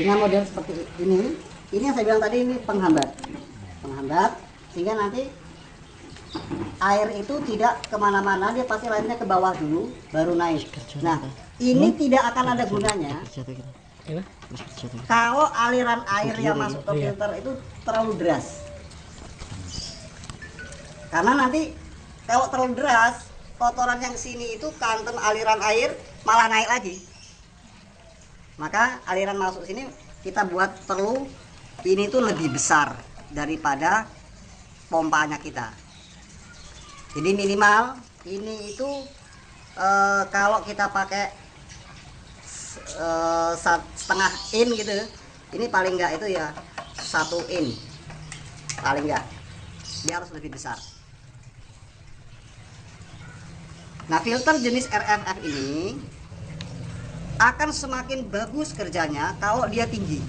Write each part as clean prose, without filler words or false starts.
dengan model seperti ini yang saya bilang tadi, ini penghambat sehingga nanti air itu tidak kemana-mana, dia pasti larinya ke bawah dulu baru naik. Nah ini tidak akan ada gunanya kalau aliran air yang masuk ke filter itu terlalu deras, karena nanti kalau terlalu deras kotoran yang sini itu kanten aliran air malah naik lagi. Maka aliran masuk sini kita buat perlu ini tuh lebih besar daripada pompanya kita. Jadi minimal ini itu kalau kita pakai setengah in gitu, ini paling enggak itu ya 1 in paling enggak, dia harus lebih besar. Nah filter jenis RFF ini akan semakin bagus kerjanya kalau dia tinggi.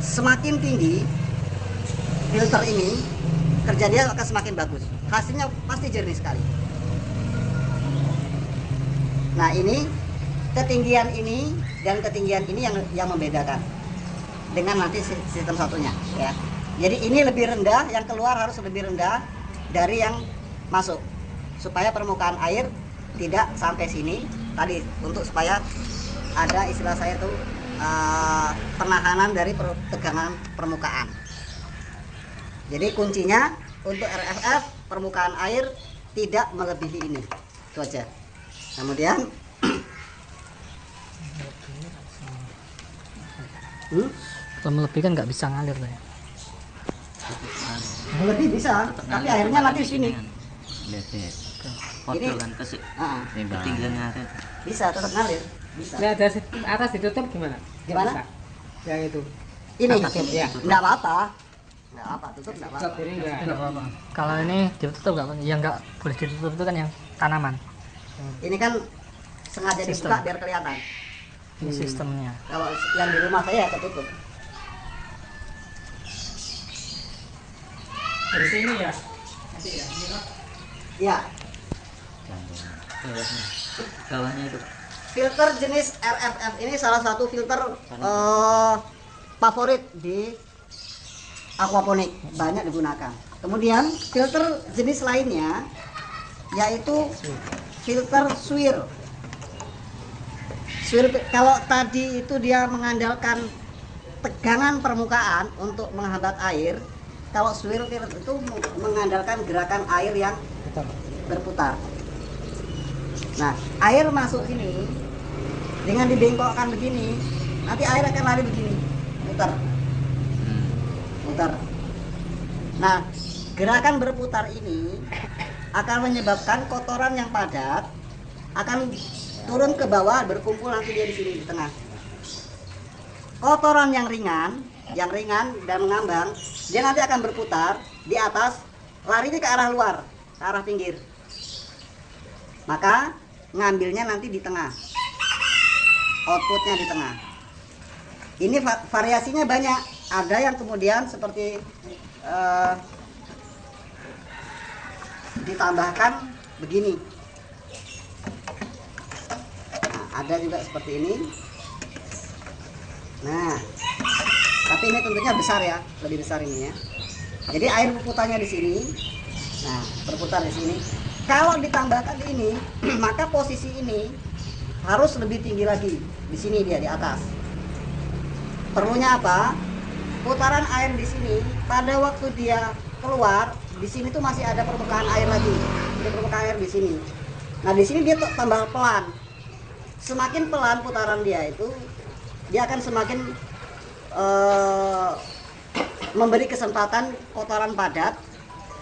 Semakin tinggi filter ini, kerja dia akan semakin bagus, hasilnya pasti jernih sekali. Nah ini ketinggian ini dan ketinggian ini yang membedakan dengan nanti sistem satunya ya. Jadi ini lebih rendah, yang keluar harus lebih rendah dari yang masuk supaya permukaan air tidak sampai sini tadi, untuk supaya ada istilah saya tuh penahanan dari tegangan permukaan. Jadi kuncinya untuk RFF permukaan air tidak melebihi ini, itu aja. Kemudian kalau melebihi kan nggak bisa ngalir lah ya. Lebih bisa, tapi airnya nanti di sini. Ini kan kesik. Ketinggiannya ada. Bisa tetap ngalir. Bisa. Nah, dari atas ditutup gimana? Gimana? Yang itu. Ini ya. Enggak apa-apa. Enggak apa, tutup enggak apa-apa. Tutup ini enggak apa-apa. Kalau ini ditutup nggak? Yang nggak boleh ditutup itu kan yang tanaman. Ini kan sengaja dibuka biar kelihatan. Ini sistemnya. Kalau yang di rumah saya ketutup. Dari sini ya. Nanti ya. Iya. Bawahnya itu. Filter jenis RFF ini salah satu filter favorit di aquaponik, banyak digunakan. Kemudian filter jenis lainnya yaitu filter Swirl. Kalau tadi itu dia mengandalkan tegangan permukaan untuk menghambat air, kalau Swirl itu mengandalkan gerakan air yang berputar. Nah, air masuk sini dengan dibengkokkan begini, nanti air akan lari begini, muter. Nah, gerakan berputar ini akan menyebabkan kotoran yang padat akan turun ke bawah, berkumpul nanti dia di sini di tengah. Kotoran yang ringan dan mengambang, dia nanti akan berputar di atas, larinya ke arah luar, ke arah pinggir. Maka ngambilnya nanti di tengah, outputnya di tengah. Ini variasinya banyak. Ada yang kemudian seperti ditambahkan begini. Nah, ada juga seperti ini. Nah, tapi ini tentunya besar ya, lebih besar ini ya. Jadi air berputarnya di sini. Nah, berputar di sini. Kalau ditambahkan ini, maka posisi ini harus lebih tinggi lagi. Di sini dia di atas. Perlunya apa? Putaran air di sini pada waktu dia keluar, di sini tuh masih ada permukaan air lagi. Ada permukaan air di sini. Nah, di sini dia tambah pelan. Semakin pelan putaran dia itu, dia akan semakin memberi kesempatan kotoran padat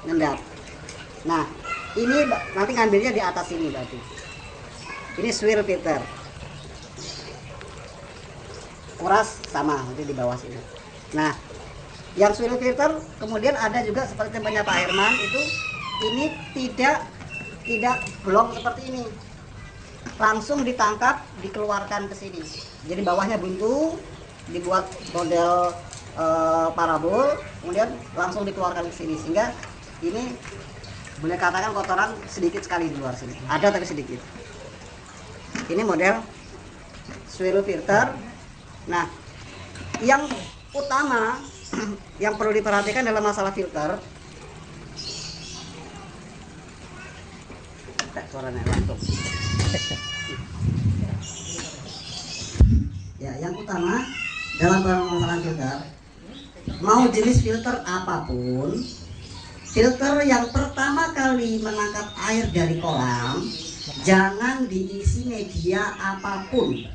ngendap. Nah, ini nanti ngambilnya di atas ini berarti. Ini swirl filter. Kuras sama nanti di bawah sini. Nah, yang swirl filter kemudian ada juga seperti tempatnya Pak Herman itu, ini tidak blong seperti ini. Langsung ditangkap, dikeluarkan ke sini. Jadi bawahnya buntu, dibuat model parabol, kemudian langsung dikeluarkan ke sini, sehingga ini boleh katakan kotoran sedikit sekali di luar sini, ada tapi sedikit. Ini model swirl filter. Nah, Yang utama yang perlu diperhatikan dalam masalah filter, suaranya langsung. Ya, yang utama dalam masalah filter, mau jenis filter apapun, filter yang pertama kali menangkap air dari kolam jangan diisi media apapun,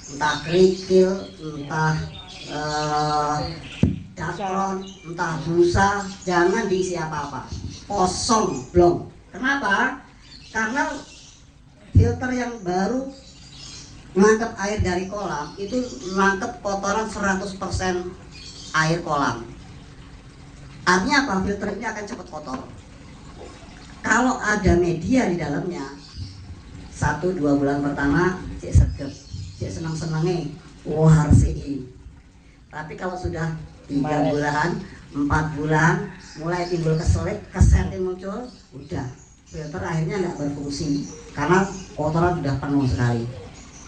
entah kerikil, entah dakron, entah busa, jangan diisi apa-apa, kosong, blong. Kenapa? Karena filter yang baru menangkap air dari kolam itu menangkap kotoran 100% air kolam. Artinya apa? Filter ini akan cepat kotor. Kalau ada media di dalamnya, 1-2 bulan pertama cek segep, cek senang-senangnya, wah RCI. Tapi kalau sudah 3 bulan, 4 bulan, mulai timbul keselit, keset yang muncul, udah filter akhirnya nggak berfungsi karena kotoran sudah penuh sekali.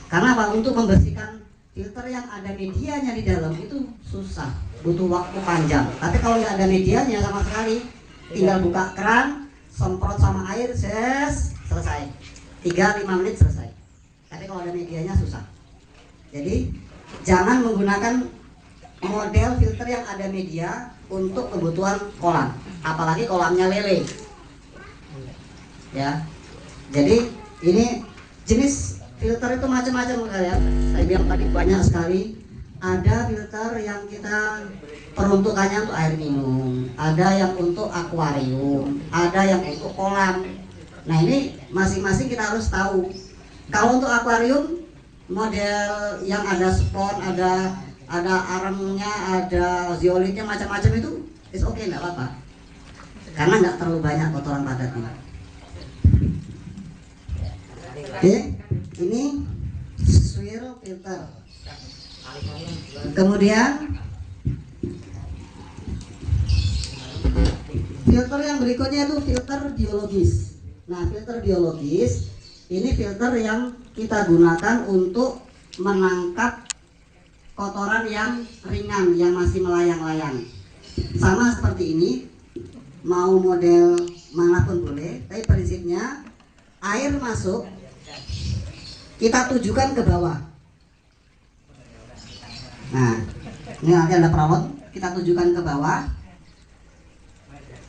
Karena apa? Untuk membersihkan filter yang ada medianya di dalam itu susah, butuh waktu panjang. Tapi kalau nggak ada medianya sama sekali, tinggal buka keran, semprot sama air, selesai. 3-5 menit selesai. Tapi kalau ada medianya susah. Jadi jangan menggunakan model filter yang ada media untuk kebutuhan kolam, apalagi kolamnya lele. Ya, jadi ini jenis filter itu macam-macam ya. Saya bilang tadi banyak sekali. Ada filter yang kita peruntukannya untuk air minum, ada yang untuk akuarium, ada yang untuk kolam. Nah ini masing-masing kita harus tahu. Kalau untuk akuarium model yang ada spon, ada aremnya, ada zeolitnya, macam-macam itu is oke, nggak apa-apa, karena nggak terlalu banyak kotoran padatnya. Oke, ini swirl filter. Kemudian filter yang berikutnya itu filter biologis. Nah, filter biologis ini filter yang kita gunakan untuk menangkap kotoran yang ringan, yang masih melayang-layang. Sama seperti ini, mau model manapun boleh, tapi prinsipnya air masuk kita tujukan ke bawah. Nah, ini nanti ada perawat, kita tujukan ke bawah.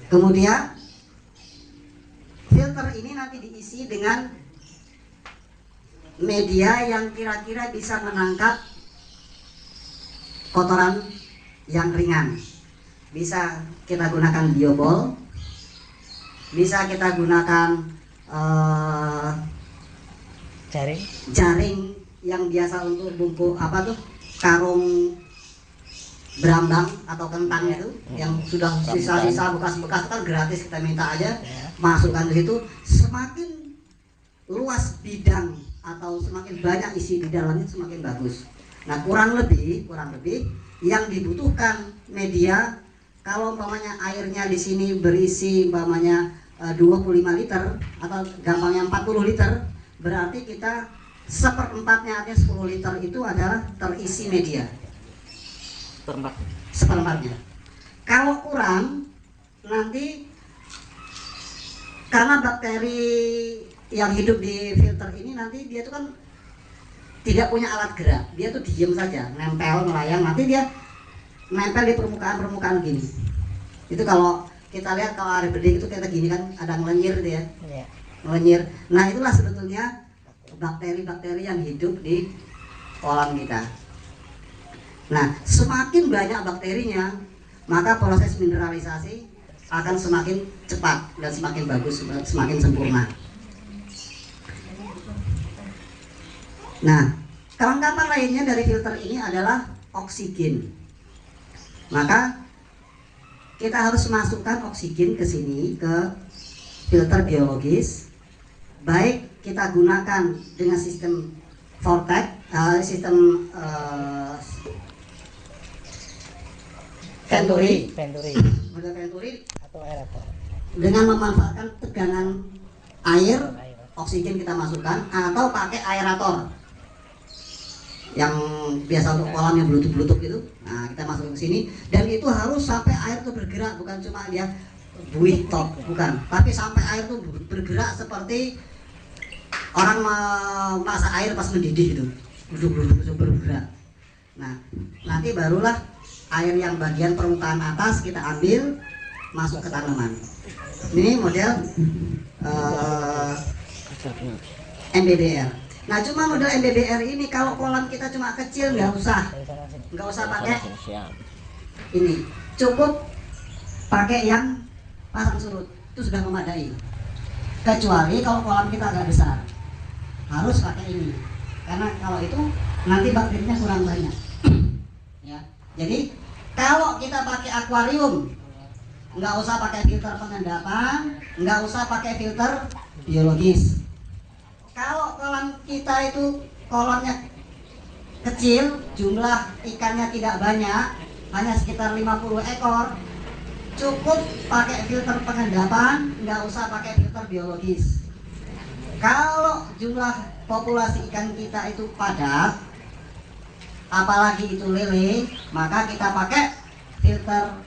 Kemudian filter ini nanti diisi dengan media yang kira-kira bisa menangkap kotoran yang ringan. Bisa kita gunakan biobol, bisa kita gunakan jaring yang biasa untuk bungkus karung berambang atau kentang itu, yang sudah sisa-sisa bekas-bekas kan gratis, kita minta aja masukkan di situ. Semakin luas bidang atau semakin banyak isi di dalamnya semakin bagus. Nah, kurang lebih yang dibutuhkan media, kalau umpamanya airnya di sini berisi umpamanya 25 liter atau gampangnya 40 liter, berarti kita seperempatnya, artinya 10 liter itu adalah terisi media. Seperempatnya. Kalau kurang, nanti karena bakteri yang hidup di filter ini nanti dia itu kan tidak punya alat gerak, dia tuh diem saja, nempel, melayang, nanti dia nempel di permukaan gini. Itu kalau kita lihat kalau air bening itu kayak gini kan, ada ngelenyir gitu ya, ngelenyir. Nah itulah sebetulnya bakteri-bakteri yang hidup di kolam kita. Nah, semakin banyak bakterinya, maka proses mineralisasi akan semakin cepat dan semakin bagus, semakin sempurna. Nah, kelengkapan lainnya dari filter ini adalah oksigen. Maka kita harus masukkan oksigen ke sini, ke filter biologis. Baik kita gunakan dengan sistem Vortex, sistem Venturi, model Venturi atau aerator. Dengan memanfaatkan tegangan air, oksigen kita masukkan, atau pakai aerator. yang biasa untuk kolam yang blutuk-blutuk gitu. Nah, kita masukin ke sini dan itu harus sampai air tuh bergerak, bukan cuma dia buih top, bukan, tapi sampai air tuh bergerak seperti orang masak air pas mendidih itu, bluduk-bluduk bergerak. Nah, nanti barulah air yang bagian permukaan atas kita ambil masuk ke tanaman. Ini model MBBR. Nah, cuma model MBBR ini kalau kolam kita cuma kecil nggak usah pakai ini, cukup pakai yang pasang surut itu sudah memadai. Kecuali kalau kolam kita agak besar, harus pakai ini, karena kalau itu nanti bakterinya kurang banyak. Ya, jadi kalau kita pakai akuarium, nggak usah pakai filter pengendapan, nggak usah pakai filter biologis. Kalau kolam kita itu kolamnya kecil, jumlah ikannya tidak banyak, hanya sekitar 50 ekor, cukup pakai filter pengendapan, nggak usah pakai filter biologis. Kalau jumlah populasi ikan kita itu padat, apalagi itu lele, maka kita pakai filter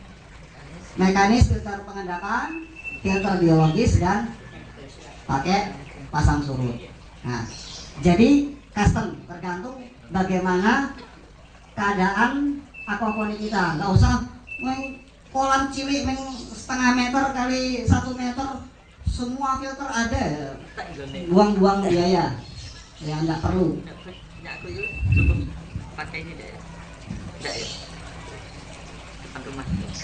mekanis, filter pengendapan, filter biologis, dan pakai pasang surut. Nah, jadi custom, tergantung bagaimana keadaan aquaponik kita. Nggak usah kolam cilik setengah meter kali 1 meter semua filter ada, buang-buang biaya yang nggak perlu. Aku itu cukup pakai ini deh. Enggak ya?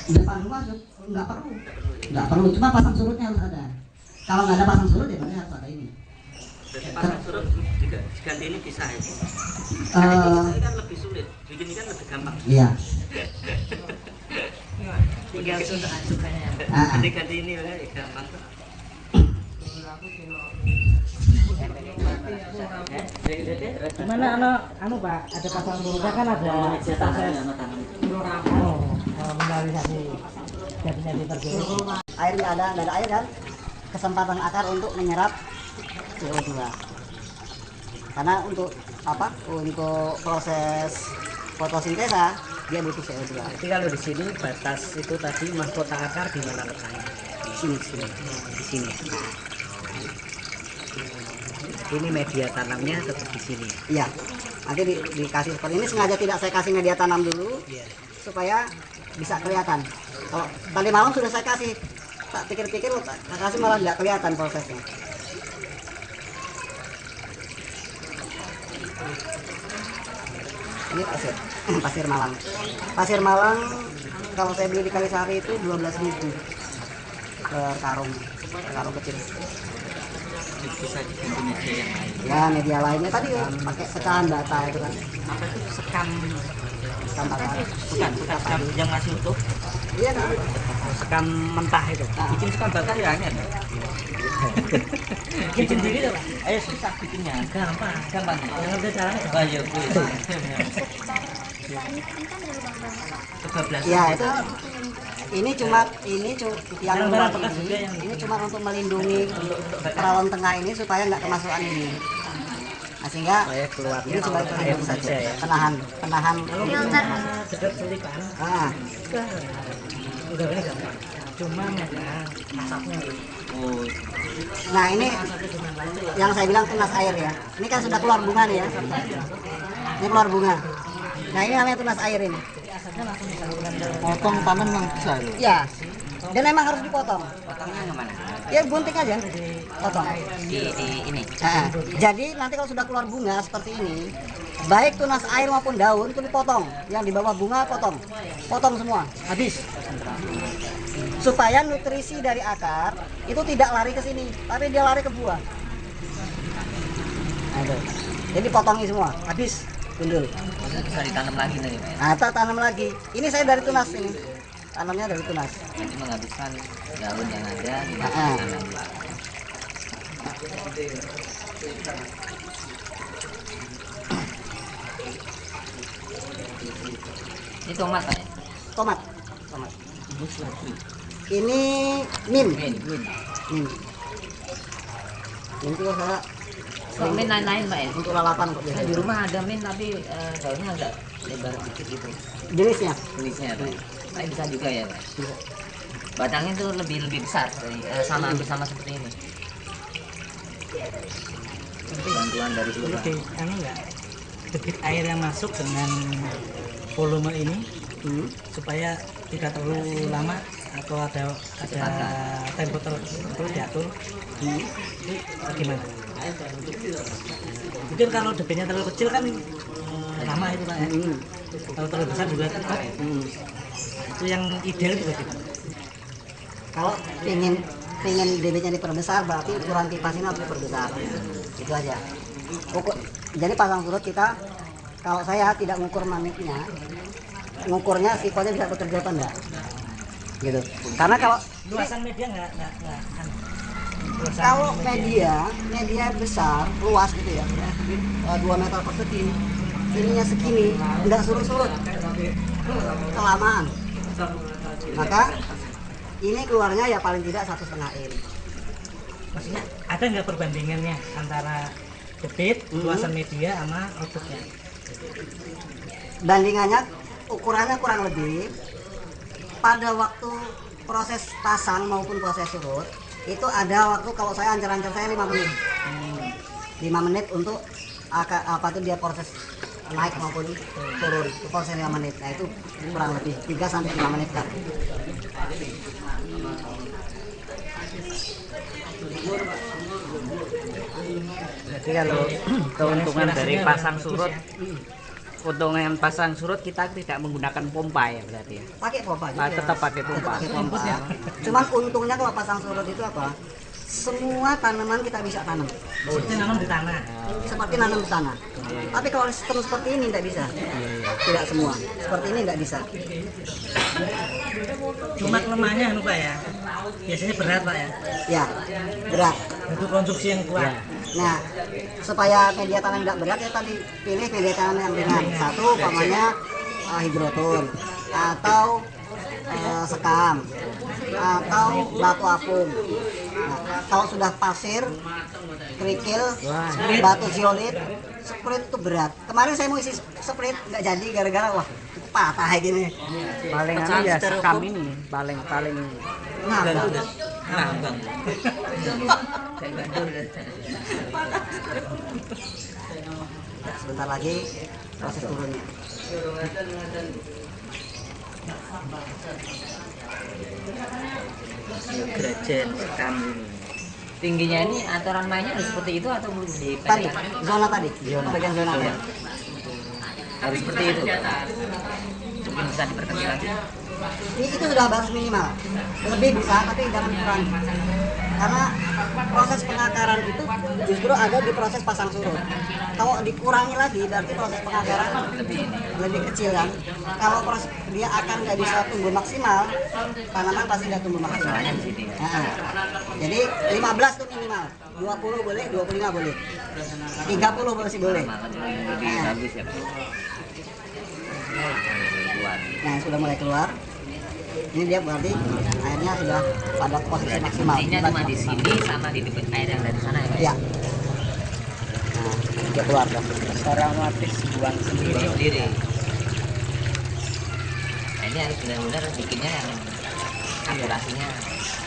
Depan rumah nggak perlu, cuma pasang surutnya harus ada. Kalau nggak ada pasang surut ya berarti harus ada ini. Berarti pasang surut juga ganti ini bisa ya? Ini kan lebih sulit, bikin ini kan lebih gampang. Iya. Tinggal sukanya. Ganti ini udah gampang. Gimana anu Pak, ada pasang surutnya kan ada proses mineralisasi jadinya deterjen. Air nggak ada air dan kesempatan akar untuk menyerap CO2. Karena untuk apa? Untuk proses fotosintesa dia butuh CO2. Jadi kalau di sini batas itu tadi mahkota akar di mana letaknya? Di sini. Di sini. Ini media tanamnya tetap di sini. Iya. Nanti dikasih seperti ini, sengaja tidak saya kasih media tanam dulu, supaya bisa kelihatan. Kalau tadi malam sudah saya kasih, tak pikir-pikir tak kasih malah nggak kelihatan prosesnya. Ini pasir Malang. Pasir Malang kalau saya beli di Kalisari itu 12.000 per karung kecil. Bisa diganti media yang lain. Ya, media lainnya tadi ya, pakai secahan bata itu kan. Apa itu sekam Bata. bukan sekam yang masih utuh, Iya kan? Sekam mentah itu. bikin sekam bakar ya angin. Bikin sendiri tuh Pak. Ayo susah bikinnya. Gampang. Gampang. Yang ada caranya. Oh iya, Ya itu ini cuma yang luar ini cuma untuk melindungi peralon tengah ini supaya nggak kemasukan ini. Nah, sehingga Supaya keluarnya ini cuma air itu saja saja ya. penahan. Dekat selipan. Ah, Udah ini gampang. Cuma ada asapnya. Oh, nah ini yang saya bilang tunas air ya. Ini kan sudah keluar bunga nih ya. Ini keluar bunga. Nah ini namanya tunas air ini. potong tanam yang bisa itu. Ya. Dan memang harus dipotong. Potongnya kemana? Ya gunting aja. Potong. Di ini. Nah, jadi nanti kalau sudah keluar bunga seperti ini, baik tunas air maupun daun itu dipotong. Yang di bawah bunga potong semua, habis. Supaya nutrisi dari akar itu tidak lari ke sini, tapi dia lari ke buah. Nah, itu. Jadi potongi semua, habis, gundul. Bisa ditanam lagi nih. Nah, tanam lagi. Ini saya dari tunas ini, tanamnya dari tunas. Nanti menghabiskan daun yang ada. Nah, Ini tomat Pak ya? tomat. Ini mint. Mint itu saya Kalau min lain-lain Pak ya? untuk lalapan kok Saya di rumah ada min tapi daunnya agak lebar dikit gitu. jenisnya. Jenisnya Pak. Tapi bisa juga ya Pak. Batangnya itu lebih besar sama hampir sama seperti ini. Bantuan dari Jadi lurah. anu enggak debit air yang masuk dengan volume ini supaya tidak terlalu lama atau ada tempo tertentu diatur. Itu bagaimana? Mungkin kalau debitnya terlalu kecil kan lama itu Pak ya. Kalau terlalu besar juga cepat. Itu yang ideal itu bagaimana? Kalau ingin debitnya diperbesar, berarti ukuran kipas ini harus diperbesar. Itu aja. Jadi pasang surut kita, kalau saya tidak mengukur manitnya, mengukurnya sifatnya bisa bekerja apa enggak, gitu. Karena kalau Luasan media nggak luasan kalau media besar, luas gitu ya, 2 meter persegi, ininya segini, enggak surut-surut, kelamaan. Maka ini keluarnya ya paling tidak 1,5 in. maksudnya ada nggak perbandingannya antara debit, luasan media sama outputnya? Bandingannya ukurannya kurang lebih pada waktu proses pasang maupun proses surut itu ada waktu, kalau saya ancar-ancar saya 5 menit 5 menit untuk apa itu dia proses naik maupun turun, itu proses 5 menit. Nah itu kurang lebih 3-5 menit kan. Jadi kalau keuntungan dari pasang surut, keuntungan pasang surut kita tidak menggunakan pompa ya berarti ya. Pakai pompa juga. Tetap pakai pompa. Pakai pompa. Cuman untungnya kalau pasang surut itu apa? Semua tanaman kita bisa tanam. Seperti nanam di tanah. Seperti nanam di tanah. Tapi kalau sistem seperti ini tidak bisa. Tidak semua. Seperti ini tidak bisa. Cuma lemahnya anu Pak ya. Biasanya berat Pak ya. Ya, berat. Butuh konstruksi yang kuat. Nah, supaya media tanam tidak berat ya tadi pilih media tanam yang ringan. Satu, umpamanya hidroton atau sekam atau batu apung. Nah, kalau sudah pasir, kerikil, batu ziolit, sprit itu berat. Kemarin saya mau isi sprit nggak jadi gara-gara wah patah gini. Paling anu ya sekam ini paling Nah, Bang. Kayak gandul. sebentar lagi proses turunnya. grajen sekam ini. Tingginya ini aturan mainnya harus seperti itu atau belum Tadi dipendekkan? zona tadi, bagian zona ya. Harus seperti itu. Mungkin bisa diperkecil lagi. Itu sudah batas minimal. Lebih bisa, tapi jangan kurang. Karena proses pengakaran itu justru ada di proses pasang surut. Kalau dikurangi lagi, berarti proses pengakaran lebih kecil kan. Kalau proses dia akan nggak bisa tumbuh maksimal, tanaman pasti nggak tumbuh maksimal. Nah, jadi 15 itu minimal. 20 boleh, 25 boleh. 30 masih boleh. Lebih bagus ya. Nah, sudah mulai keluar. Ini dia berarti airnya sudah pada posisi maksimal. Intinya cuma di sini sama di debit air yang dari sana ya. Pak? Ya. Nah, dia keluar dah. Secara otomatis buang sendiri. Sendiri. Nah, ini harus benar-benar bikinnya yang kalkulasinya.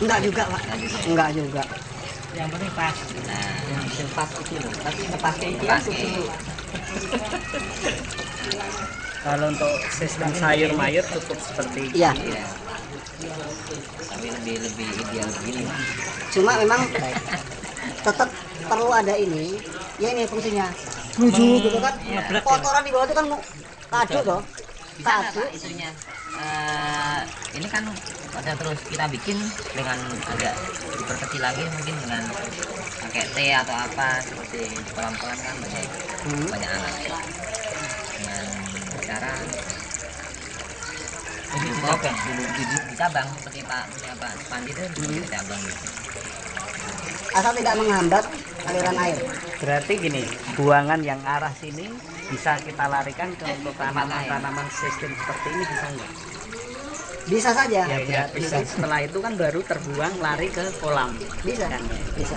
Enggak juga, Pak. Enggak juga. Yang penting pas. Nah, Yang pas itu loh. Tapi pakai itu pakai Kalau untuk sistem sayur mayur cukup seperti iya. ya. Tapi lebih ideal begini Pak. Cuma memang tetap perlu ada ini. Ya ini fungsinya. Tujuh gitu kan. Kotoran di bawah itu kan kadu toh. Bisa nggak, Kadu. Pak, itunya ini kan pada terus kita bikin dengan agak diperkecil lagi mungkin dengan pakai T atau apa seperti pelan-pelan kan banyak anak dengan cara di cabang seperti Pak Pandi itu di cabang gitu. Asal tidak menghambat aliran air. Berarti gini, buangan yang arah sini bisa kita larikan ke untuk tanaman-tanaman sistem seperti ini bisa nggak? Bisa saja. Ya, berarti setelah itu kan baru terbuang lari ke kolam. Bisa. Kan? Bisa.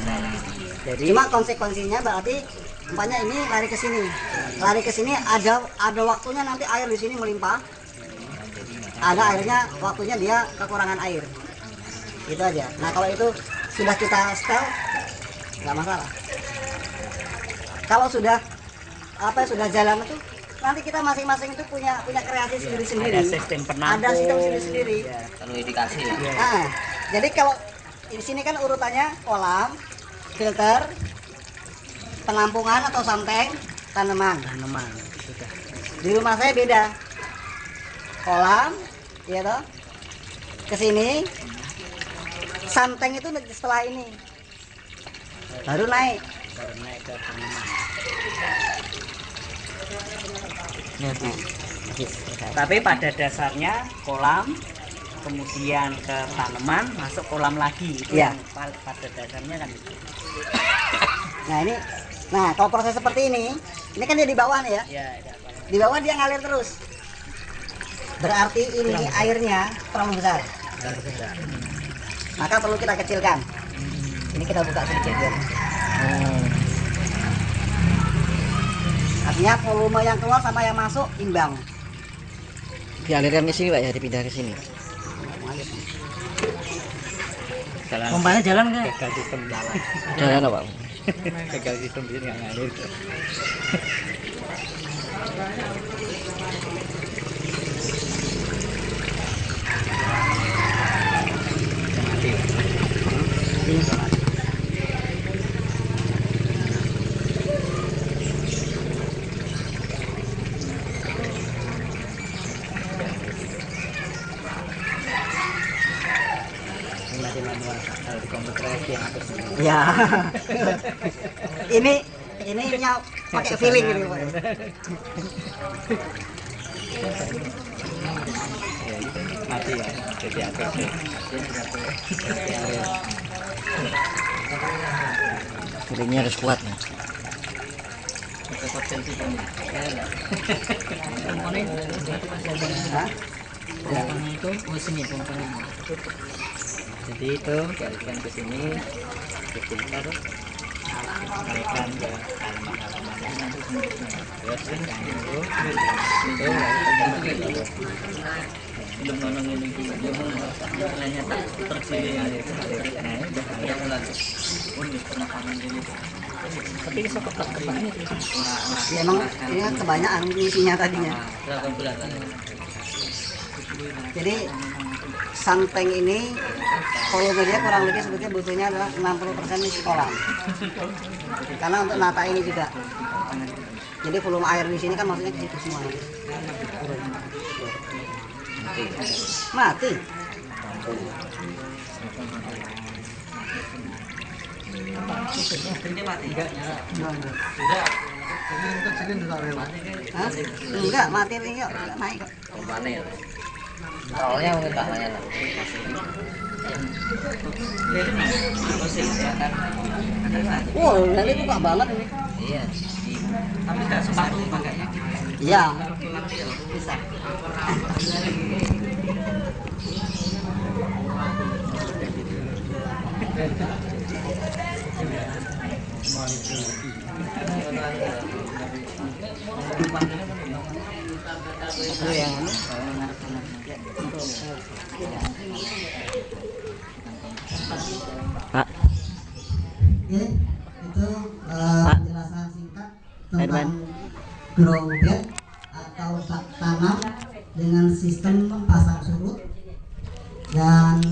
Jadi Cuma konsekuensinya berarti umpamanya ini lari ke sini. Lari ke sini ada waktunya nanti air di sini melimpah. Ada airnya, waktunya dia kekurangan air. Itu aja. Nah, kalau itu sudah kita setel nggak masalah. Kalau sudah sudah jalan itu nanti kita masing-masing itu punya kreasi sendiri-sendiri. ada sistem penampung. Ada sistem sendiri-sendiri. Ya. Perlu indikasi ya. Nah, jadi kalau di sini kan urutannya kolam, filter, penampungan atau santeng, tanaman. Tanaman sudah. Di rumah saya beda. Kolam, ya toh. Ke sini. Santeng itu setelah ini. Baru naik. Baru naik ke tanaman. Tapi pada dasarnya kolam, kemudian ke tanaman, masuk kolam lagi. Itu Iya. yang pada dasarnya kan itu. Nah kalau proses seperti ini kan dia di bawah nih ya. Ya, ada apa. Di bawah dia ngalir terus. Berarti ini airnya terlalu besar. Maka perlu kita kecilkan. Ini kita buka sedikit ya. Artinya volume yang keluar sama yang masuk imbang. Dialirkan ke sini Pak ya, dipindah ke sini. Jalan Pompanya jalan nggak? gagal sistem jalan. Jalan apa? Gagal sistem di sini nggak ngalir. Masih manual kalau di komputer lagi yang atur sendiri. Ya. ini pakai feeling ini Pak. Mati ya, jadi APC. Feelingnya harus kuat nih. Hah? Pompanya itu, oh sini pompanya. Jadi itu dialihkan ke sini, ke filter, alihkan ke halaman-halaman. Terus yang itu Belum nolongin ini. Dia mau nilainya tak terjadi. Yang lagi. Unik pernah panen dulu. tapi bisa tetap ini. Ya, emang ini kan kebanyakan isinya tadinya. Berapa bulan? Jadi santeng ini volume dia kurang lebih sebetulnya butuhnya adalah 60% isi kolam. Karena untuk nata ini juga. Jadi volume air di sini kan maksudnya ke situ semua. Mati. Hah? Enggak, mati ini kok, enggak naik kok. Kemana ya? Soalnya mungkin tak nanya lah. Wow, ini buka banget ini. Iya. Tapi tidak sepatu pakainya. Iya. Bisa. Itu yang anu, Pak, Oke, itu penjelasan singkat tentang grow bed atau bak tanam dengan sistem pasang surut, dan